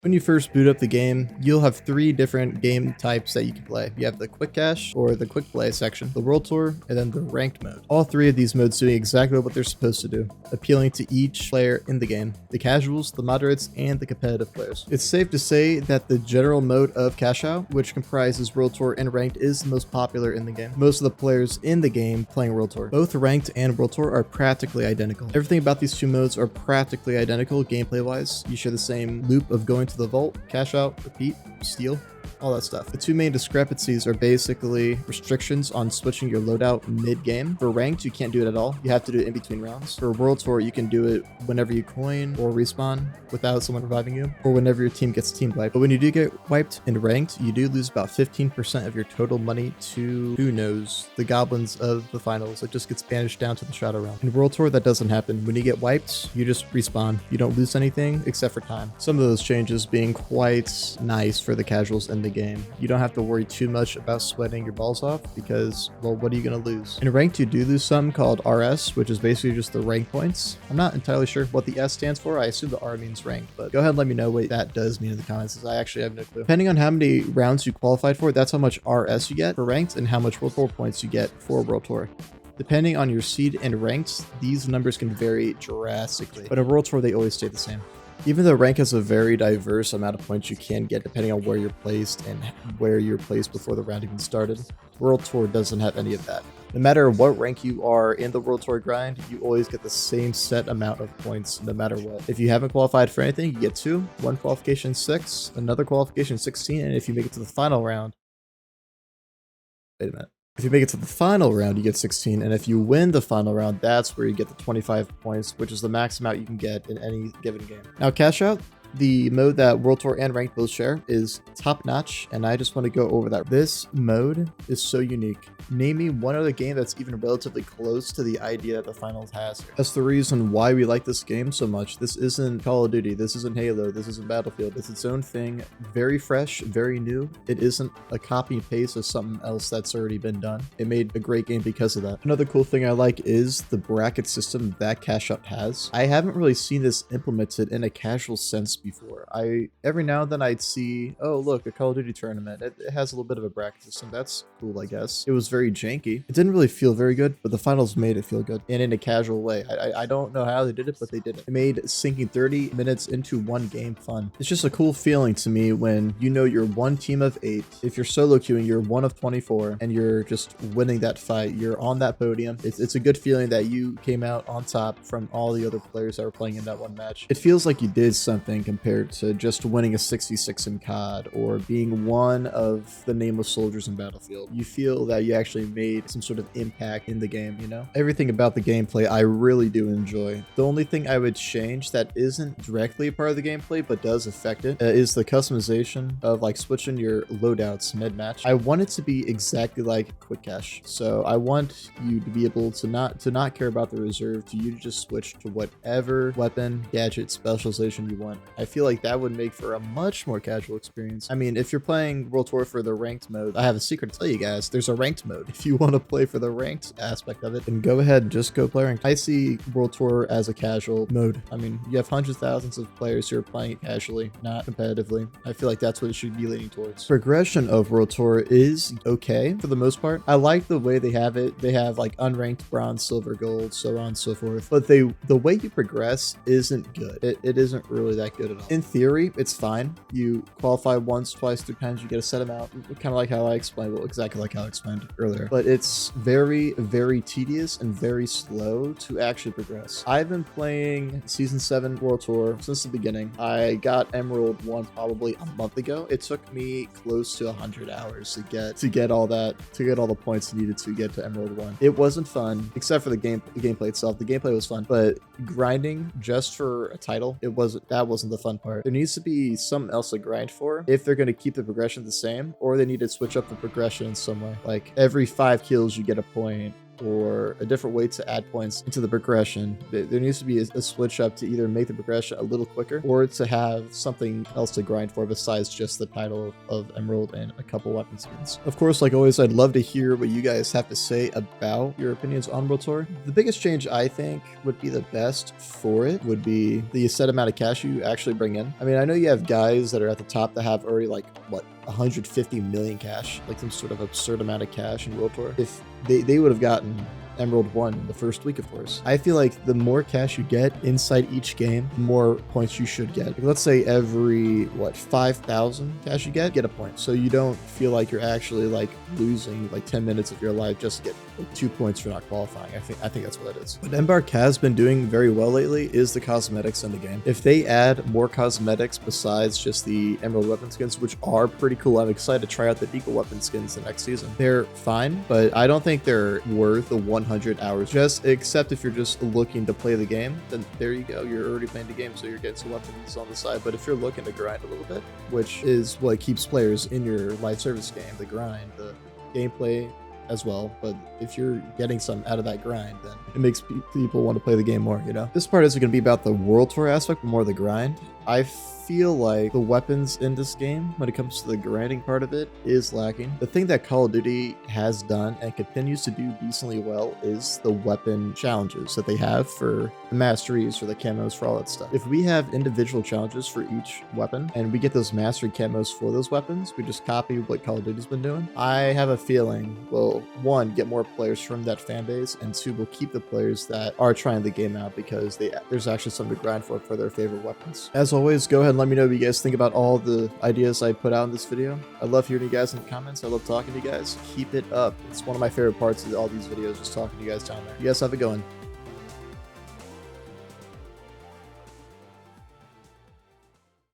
When you first boot up the game, you'll have 3 different game types that you can play. You have the quick cache or the quick play section, the world tour, and then the ranked mode. All 3 of these modes doing exactly what they're supposed to do, appealing to each player in the game, the casuals, the moderates, and the competitive players. It's safe to say that the general mode of cash out, which comprises world tour and ranked, is the most popular in the game. Most of the players in the game playing world tour. Both ranked and world tour are practically identical. Everything about these 2 modes are practically identical gameplay wise. You share the same loop of going to the vault, cash out, repeat, steal, all that stuff. The 2 main discrepancies are basically restrictions on switching your loadout mid-game. For ranked, you can't do it at all. You have to do it in between rounds. For World Tour, you can do it whenever you coin or respawn without someone reviving you, or whenever your team gets team wiped. But when you do get wiped in ranked, you do lose about 15% of your total money to, who knows, the goblins of the finals. It just gets banished down to the shadow realm. In World Tour, that doesn't happen. When you get wiped, you just respawn. You don't lose anything except for time. Some of those changes being quite nice for the casuals in the game. You don't have to worry too much about sweating your balls off because, well, what are you going to lose? In ranked, you do lose something called RS, which is basically just the rank points. I'm not entirely sure what the S stands for. I assume the R means ranked, but go ahead and let me know what that does mean in the comments, because I actually have no clue. Depending on how many rounds you qualified for, that's how much RS you get for ranked and how much World Tour points you get for World Tour. Depending on your seed and ranks, these numbers can vary drastically, but in World Tour, they always stay the same. Even though rank has a very diverse amount of points you can get depending on where you're placed and where you're placed before the round even started, World Tour doesn't have any of that. No matter what rank you are in the World Tour grind, you always get the same set amount of points no matter what. If you haven't qualified for anything, you get 2, 1 qualification 6, another qualification 16, and if you make it to the final round, wait a minute. If you make it to the final round, you get 16, and if you win the final round, that's where you get the 25 points, which is the max amount you can get in any given game. Now, cash out, the mode that World Tour and Ranked both share, is top notch, and I just want to go over that. This mode is so unique. Name me one other game that's even relatively close to the idea that the finals has. That's the reason why we like this game so much. This isn't Call of Duty, this isn't Halo, this isn't Battlefield. It's its own thing, very fresh, very new. It isn't a copy and paste of something else that's already been done. It made a great game because of that. Another cool thing I like is the bracket system that Cash Out has. I haven't really seen this implemented in a casual sense before. Every now and then I'd see, oh look, a Call of Duty tournament. It has a little bit of a bracket system. That's cool, I guess. It was very janky. It didn't really feel very good, but the finals made it feel good and in a casual way. I don't know how they did it, but they did it. It made sinking 30 minutes into one game fun. It's just a cool feeling to me when you know you're one team of 8. If you're solo queuing, you're 1 of 24 and you're just winning that fight. You're on that podium. It's a good feeling that you came out on top from all the other players that were playing in that one match. It feels like you did something compared to just winning a 66 in COD or being one of the nameless soldiers in Battlefield. You feel that you actually made some sort of impact in the game, you know? Everything about the gameplay I really do enjoy. The only thing I would change that isn't directly a part of the gameplay but does affect it is the customization of like switching your loadouts mid-match. I want it to be exactly like Quick Cache. So I want you to be able to not care about the reserve, to you to just switch to whatever weapon, gadget, specialization you want. I feel like that would make for a much more casual experience. I mean, if you're playing World Tour for the ranked mode, I have a secret to tell you guys. There's a ranked mode. If you want to play for the ranked aspect of it, then go ahead and just go play ranked. I see World Tour as a casual mode. I mean, you have hundreds of thousands of players who are playing it casually, not competitively. I feel like that's what it should be leaning towards. Progression of World Tour is okay for the most part. I like the way they have it. They have like unranked bronze, silver, gold, so on and so forth. But the way you progress isn't good. It isn't really that good at all. In theory, it's fine. You qualify once, twice, 3 times, you get a set amount. Kind of like how I explained, well, exactly like how I explained earlier. But it's very, very tedious and very slow to actually progress. I've been playing Season 7 World Tour since the beginning. I got Emerald 1 probably a month ago. It took me close to 100 hours to get all the points needed to get to Emerald 1. It wasn't fun, except for the gameplay itself. The gameplay was fun, but grinding just for a title, that wasn't the fun part. There needs to be something else to grind for if they're going to keep the progression the same, or they need to switch up the progression in some way. Like every 5 kills you get a point, or a different way to add points into the progression. There needs to be a switch up to either make the progression a little quicker or to have something else to grind for besides just the title of Emerald and a couple weapon skins. Of course, like always, I'd love to hear what you guys have to say about your opinions on World Tour. The biggest change I think would be the best for it would be the set amount of cash you actually bring in. I mean, I know you have guys that are at the top that have already like, what, 150 million cash, like some sort of absurd amount of cash in World Tour. If they would have gotten Emerald 1 in the first week, of course. I feel like the more cash you get inside each game, the more points you should get. Like, let's say every, what, 5,000 cash you get a point. So you don't feel like you're actually like losing like 10 minutes of your life just to get like 2 points for not qualifying. I think that's what it is. What Embark has been doing very well lately is the cosmetics in the game. If they add more cosmetics besides just the Emerald weapon skins, which are pretty cool, I'm excited to try out the Deagle weapon skins the next season. They're fine, but I don't think they're worth the 100 hours, just except if you're just looking to play the game, then there you go, you're already playing the game, so you're getting some weapons on the side. But if you're looking to grind a little bit, which is what keeps players in your live service game, the grind, the gameplay as well, but if you're getting some out of that grind, then it makes people want to play the game more, you know? This part isn't going to be about the World Tour aspect, but more the grind. I feel like the weapons in this game, when it comes to the grinding part of it, is lacking. The thing that Call of Duty has done and continues to do decently well is the weapon challenges that they have for the masteries, for the camos, for all that stuff. If we have individual challenges for each weapon and we get those mastery camos for those weapons, we just copy what Call of Duty's been doing, I have a feeling we'll, one, get more players from that fan base, and two, we'll keep the players that are trying the game out because there's actually something to grind for their favorite weapons. As always, go ahead and let me know what you guys think about all the ideas I put out in this video. I love hearing you guys in the comments. I love talking to you guys. Keep it up. It's one of my favorite parts of all these videos, just talking to you guys down there. You guys have a good one.